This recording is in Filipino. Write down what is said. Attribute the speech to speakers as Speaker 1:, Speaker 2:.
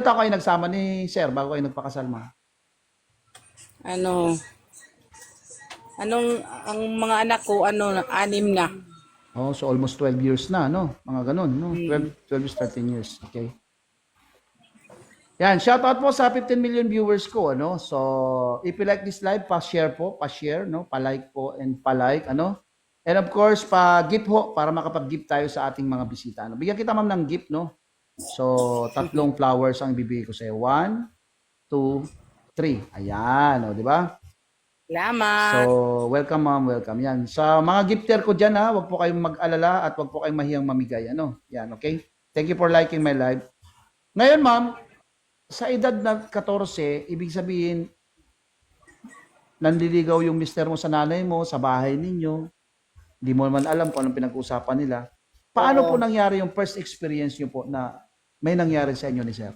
Speaker 1: taon kayo nagsama ni Sir bago kayo nagpakasal, ma?
Speaker 2: Ano, ang mga anak ko, 6 na.
Speaker 1: Oh, so almost 12 years na, no? Mga ganun, no?
Speaker 2: Mm.
Speaker 1: 12 years, 13 years. Okay. Yan, shoutout po sa 15 million viewers ko, ano? So, if you like this live, pa-share po, pa-share, no? Pa-like po and pa-like, ano? And of course, pa-gift ho para makapag-gift tayo sa ating mga bisita. Ano? Bigyan kita, ma'am, ng gift, no? So, 3 flowers ang ibibigay ko sa'yo. 1, 2, 3. Ayan, o, di ba? So,
Speaker 2: Salamat.
Speaker 1: welcome, ma'am, welcome. Yan. Sa mga gifter ko dyan, ha, wag po kayong mag-alala at wag po kayong mahiyang mamigay. Ano? Yan, okay? Thank you for liking my live. Ngayon, ma'am, sa edad na 14, ibig sabihin, nanliligaw yung mister mo sa nanay mo, sa bahay ninyo, hindi mo naman alam kung anong pinag-uusapan nila. Paano po
Speaker 2: Oo.
Speaker 1: nangyari yung first experience nyo po na may nangyari sa inyo ni Sir?